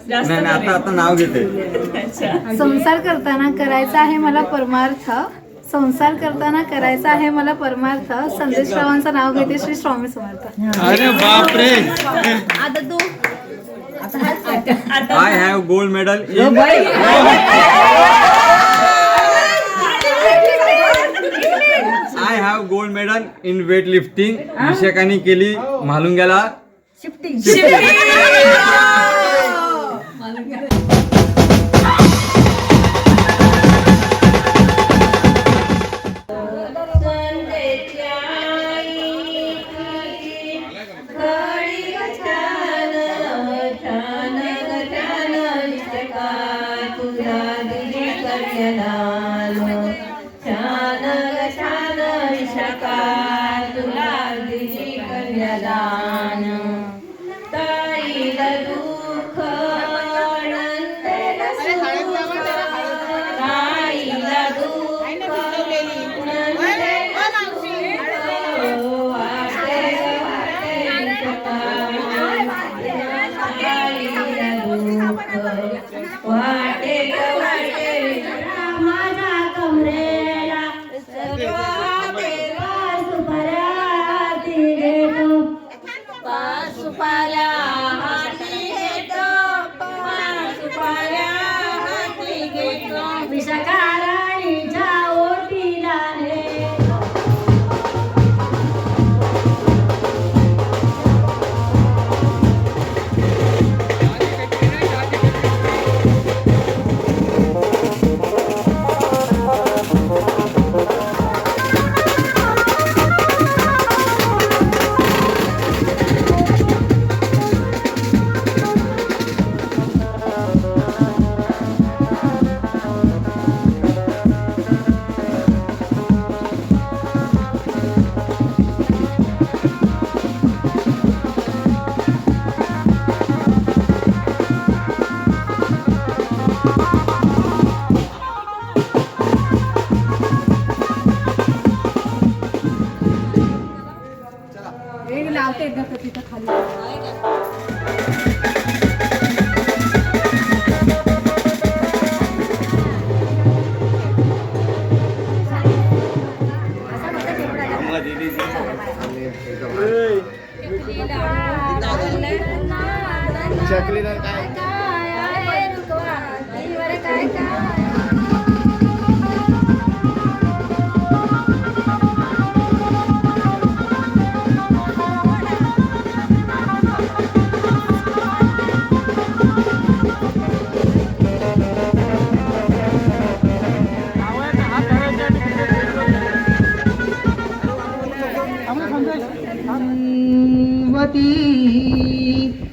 नाही आता नाव घेते. संसार करताना करायचा आहे मला परमार्थ. संसार करताना करायचा आहे मला परमार्थ. संदेशरावांचं नाव घेते श्री स्वामी समर्थ. अरे बापरे. आता तू I have gold medal in I have gold medal in weight lifting. विशाखाने केली म्हालुंग्याला शिफ्टिंग.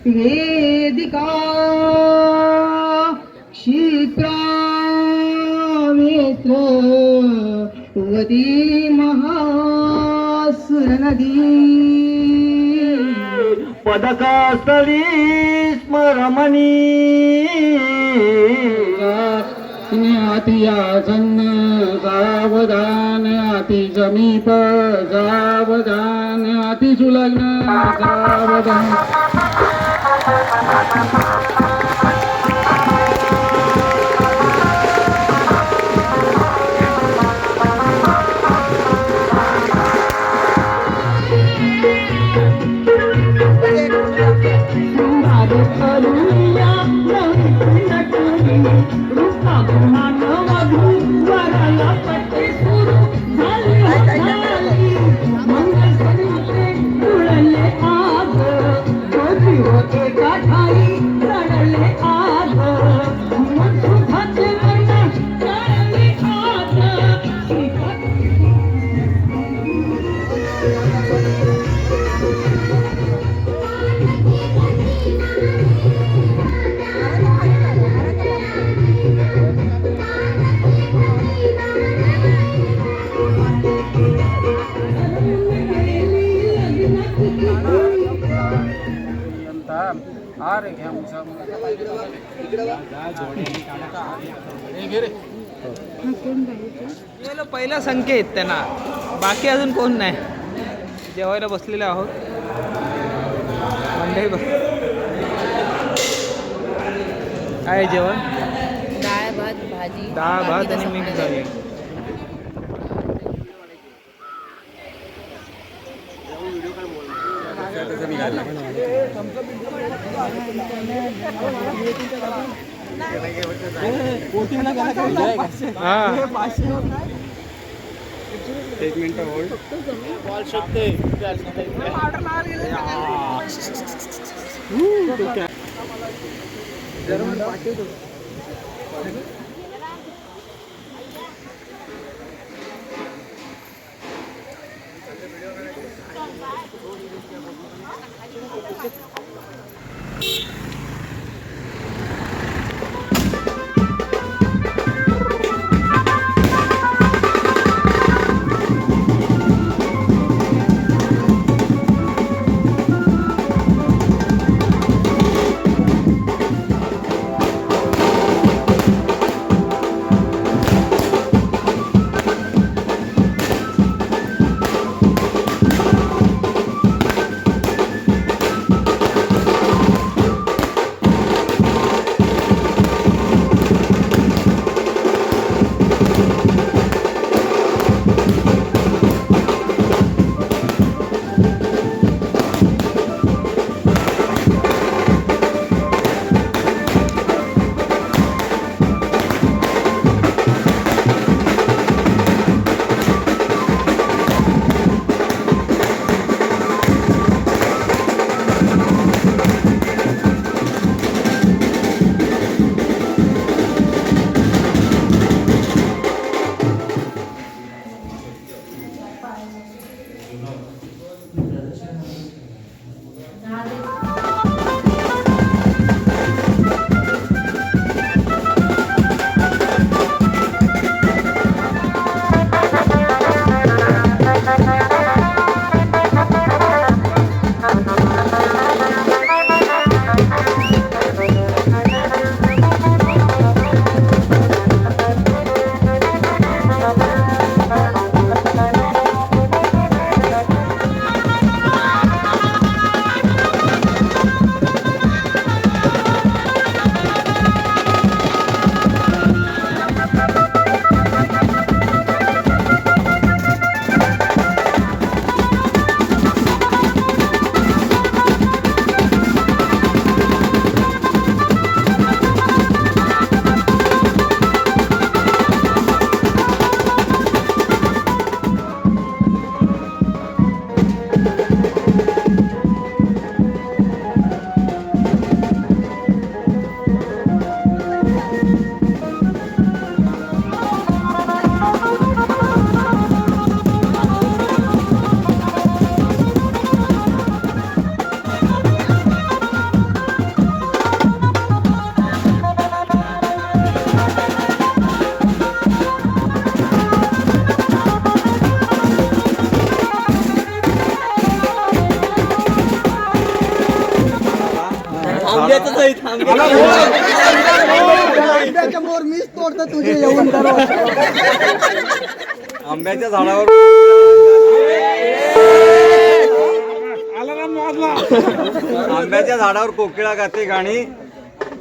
वेदिका क्षिप्रावेत्रवती महासुरनदी पदकास्थळी स्मरमणी ज्ञातियासन्न सावधान अति समीप सावधान अति सुलग्न सावधान. पहिला संकेत त्यांना, बाकी अजून कोण नाही. जेवायला बसलेले आहोत मंडळी. काय आहे जेवण? डाळ भात भाजी डाळ भात बाकीचं आणि सगळं मिक्स जेवण. भाजी. एक मिनिट होल्ड. आंब्याच्या झाडावर आंब्याच्या झाडावर कोकिळा गाते गाणी,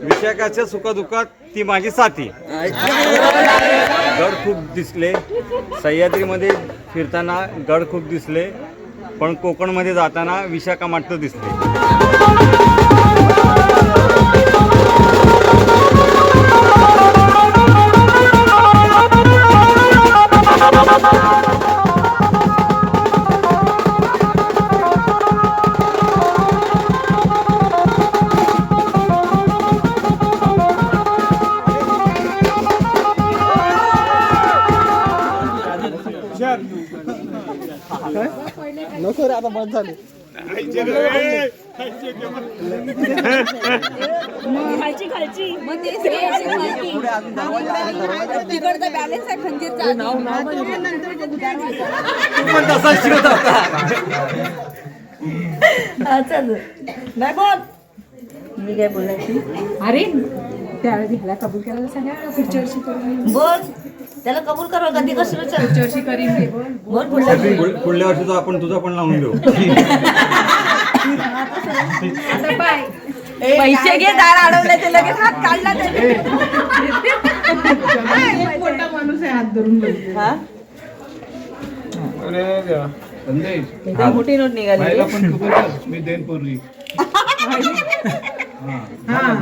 विशाखाच्या सुखदुःखात ती माझी साथी. गड खूप दिसले, सह्याद्रीमध्ये फिरताना गड खूप दिसले, पण कोकणमध्ये जाताना विशाखा मात्र दिसले. नको रे, आता बंद झाले. तिकडचा बॅलन्स आहे खंजीरचा. मी काय बोलायची? अरे त्यावेळेस ह्याला कबूल करायला सांगा, पुढच्या वर्षी करून बोल, त्याला कबूल करू कधी कसं पुढच्या वर्षी करीन मी. बोल पुढच्या वर्षी. पुढल्या वर्षी आपण तुझा पण लावून देऊ. आता बाय. पैसे घे दार अडवले ते लगेच हात काढला त्याने. एक मोठा माणूस आहे हात धरून बसले. हा? अरे देवा. संदेश एकदम मोठी नोट निघाली बाईला पण खबर कर, मी देईन पोरगी.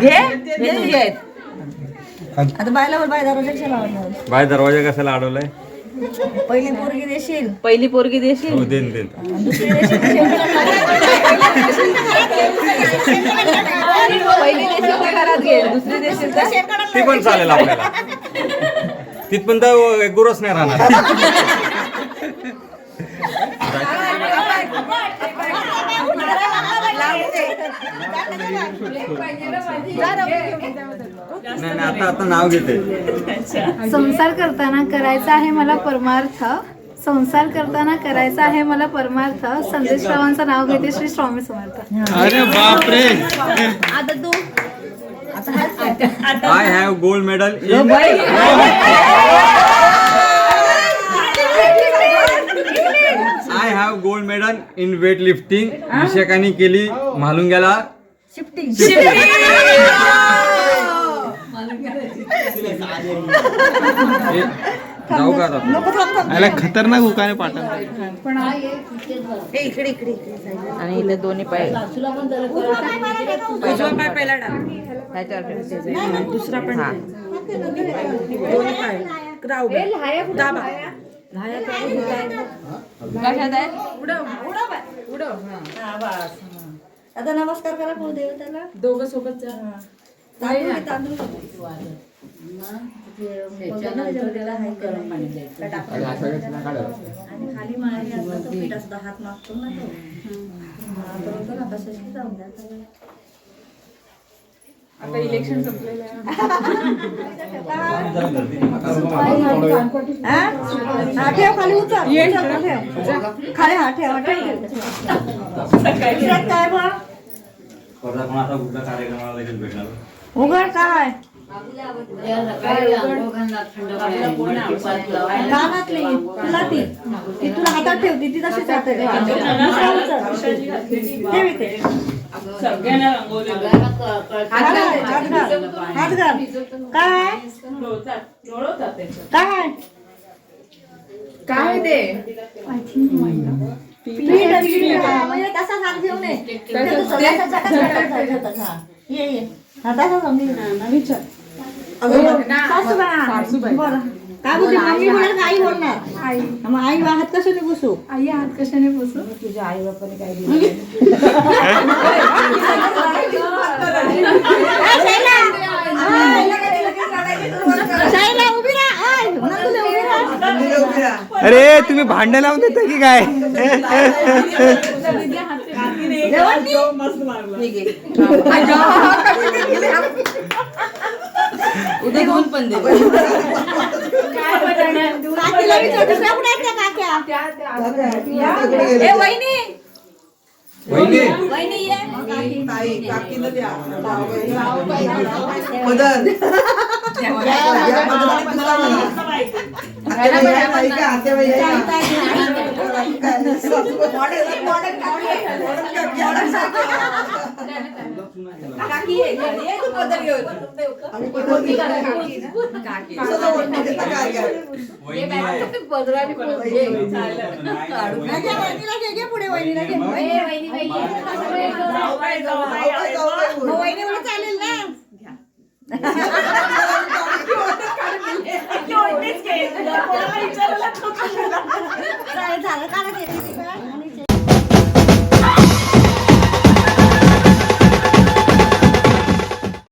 घे घे आहेत. आता बायला बाय दरवाजा कशाला लावणार? बाय दरवाजा कशाला अडवलाय? पहिली पोरगी देशील, पहिली पोरगी देशील, हो देन देन. दुसरी देशील तर पहिली देशील तर घरात घे, दुसरी देशील तर ती पण चालेल आपल्याला. तिथपर्यंत गुरच नाही राहणार. नाही नाही, आता नाव घेते. संसार करताना करायचा आहे मला परमार्थ. संसार करताना करायचा आहे मला परमार्थ. संदेशरावांचं नाव घेते श्री स्वामी समर्थ. अरे बापरे. आता तू I have gold medal in I have gold medal in weight lifting. विशाखाने केली म्हालुंग्याला शिफ्टिंग. जाऊ का आता? याला खतरनाक उकाने पाठवलं. इकडे इकडे आणि इथे दोन्ही पाय पाय पहिला टाक, दुसरा पण दोन्ही पाय दाबा. कशात आहे? आता नमस्कार करा भाऊ देवताला. दोघं सोबत जा. तांदूळ आणि खाली माळी असतं तो पीठ असतं, हात मागतो ना तो. बरोबर ना, कशाशी जाऊन द्या आता. आता इलेक्शन संपलेलं आहे. हा ठेव खाली, उचल ठेव खाली, हा ठेव काय बा उघड काय कानातली तुला ती तुला हातात ठेवती ती तशीच राहते. ठेव इथे. हात घाल. काय काय काय ते म्हणजे तसा हात घेऊन ये. ये तसा समजून विचार. सासूबाई बरं काय बोलते? मम्मी बोलणार आई बोलणार आई. मग आई हात कशाने बसू? आई हात कशाने बसू? तुझ्या आई बापाने काय दिलं? उभी राहा. अरे तुम्ही भांडण लावून देता की काय? उद्या घेऊन पण दे. वहिनी वहिनी ये. काकी ये तू पदर घेऊन. पुढे वहिनीला घे. वहिनी मला चालेल ना. झालं काढा.